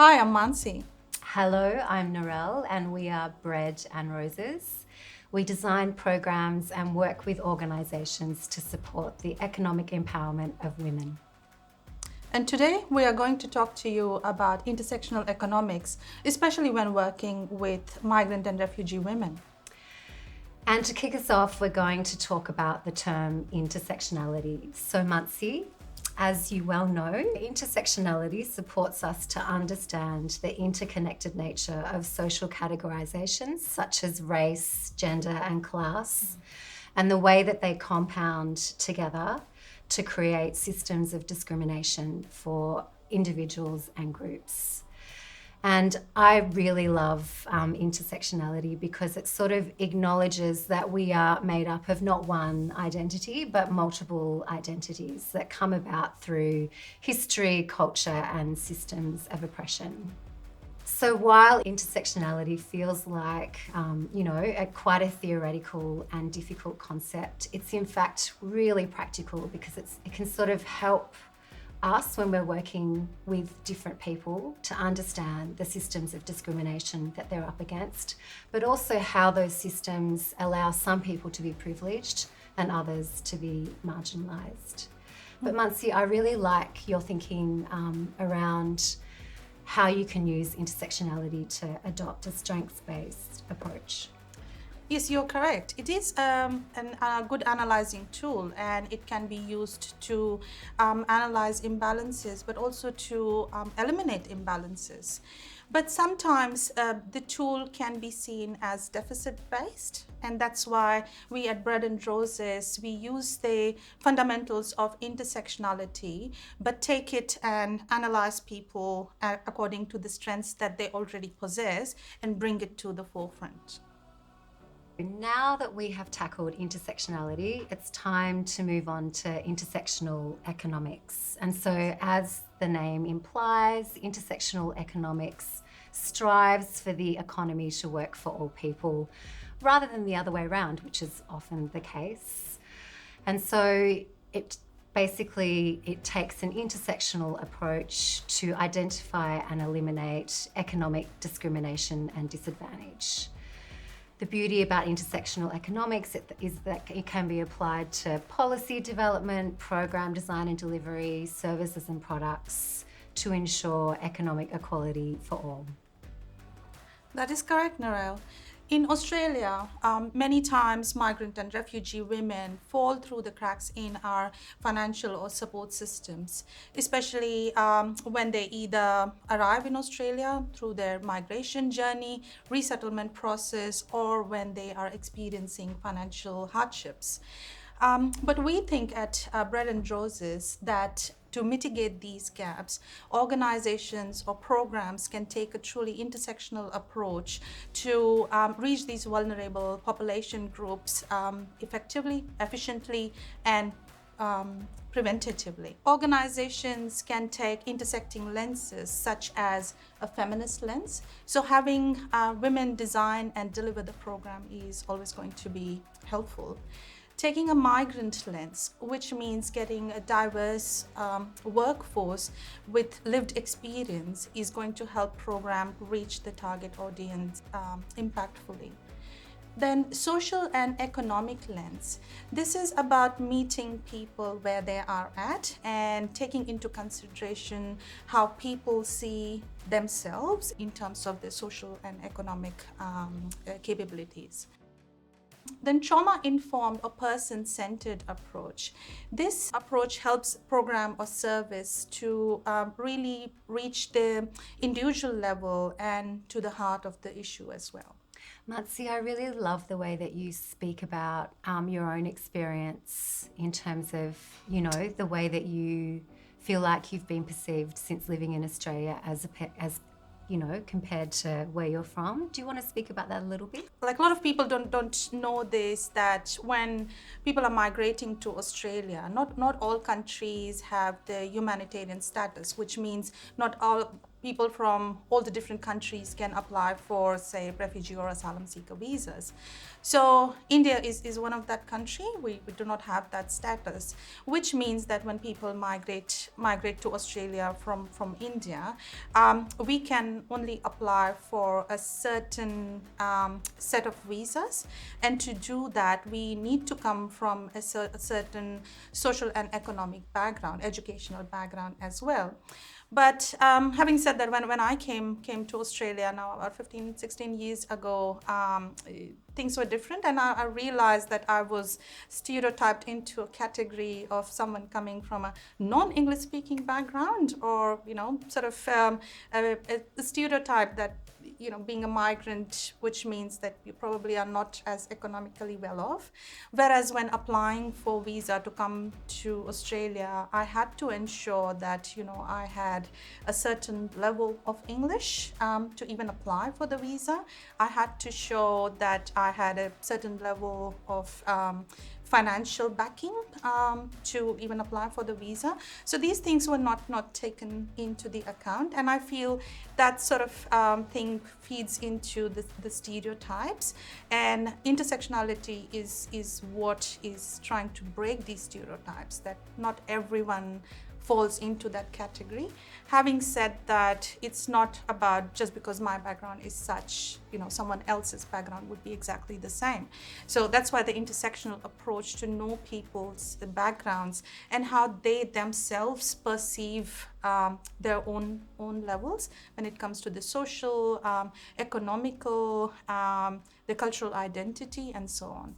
Hi, I'm Manasi. Hello, I'm Narelle and we are Bread and Roses. We design programs and work with organisations to support the economic empowerment of women. And today we are going to talk to you about intersectional economics, especially when working with migrant and refugee women. And to kick us off, we're going to talk about the term intersectionality. So, Muncie, as you well know, intersectionality supports us to understand the interconnected nature of social categorisations such as race, gender, and class, and the way that they compound together to create systems of discrimination for individuals and groups. And I really love intersectionality because it sort of acknowledges that we are made up of not one identity, but multiple identities that come about through history, culture, and systems of oppression. So while intersectionality feels like, quite a theoretical and difficult concept, it's in fact really practical because it can sort of help us when we're working with different people to understand the systems of discrimination that they're up against, but also how those systems allow some people to be privileged and others to be marginalised. But Muncie, I really like your thinking around how you can use intersectionality to adopt a strengths-based approach. Yes, you're correct. It is a good analyzing tool, and it can be used to analyze imbalances, but also to eliminate imbalances. But sometimes the tool can be seen as deficit-based, and that's why we at Bread and Roses, we use the fundamentals of intersectionality, but take it and analyze people according to the strengths that they already possess and bring it to the forefront. Now that we have tackled intersectionality, it's time to move on to intersectional economics. And so, as the name implies, intersectional economics strives for the economy to work for all people rather than the other way around, which is often the case. And so, it takes an intersectional approach to identify and eliminate economic discrimination and disadvantage. The beauty about intersectional economics is that it can be applied to policy development, program design and delivery, services and products to ensure economic equality for all. That is correct, Narelle. In Australia, many times migrant and refugee women fall through the cracks in our financial or support systems, especially when they either arrive in Australia through their migration journey, resettlement process, or when they are experiencing financial hardships. But we think at Bread and Roses that to mitigate these gaps, organizations or programs can take a truly intersectional approach to reach these vulnerable population groups effectively, efficiently, and preventatively. Organizations can take intersecting lenses such as a feminist lens. So having women design and deliver the program is always going to be helpful. Taking a migrant lens, which means getting a diverse workforce with lived experience, is going to help program reach the target audience impactfully. Then social and economic lens. This is about meeting people where they are at and taking into consideration how people see themselves in terms of their social and economic capabilities. Then trauma-informed or person-centered approach. This approach helps program or service to really reach the individual level and to the heart of the issue as well. Matsi, I really love the way that you speak about your own experience in terms of, the way that you feel like you've been perceived since living in Australia as compared to where you're from. Do you want to speak about that a little bit? Like a lot of people don't know this, that when people are migrating to Australia, not all countries have the humanitarian status, which means not all people from all the different countries can apply for, say, refugee or asylum seeker visas. So India is one of that country. We do not have that status, which means that when people migrate to Australia from India, we can only apply for a certain set of visas, and to do that we need to come from a certain social and economic background, educational background as well. But having said that, when I came to Australia now about 15, 16 years ago, things were different, and I realized that I was stereotyped into a category of someone coming from a non-English speaking background, or sort of a stereotype that being a migrant, which means that you probably are not as economically well off. Whereas when applying for visa to come to Australia, I had to ensure that I had a certain level of English to even apply for the visa. I had to show that I had a certain level of financial backing to even apply for the visa. So these things were not taken into the account, and I feel that sort of thing feeds into the stereotypes, and intersectionality is what is trying to break these stereotypes, that not everyone falls into that category. Having said that, it's not about just because my background is such, someone else's background would be exactly the same. So that's why the intersectional approach, to know people's backgrounds and how they themselves perceive their own levels when it comes to the social, economical, the cultural identity, and so on.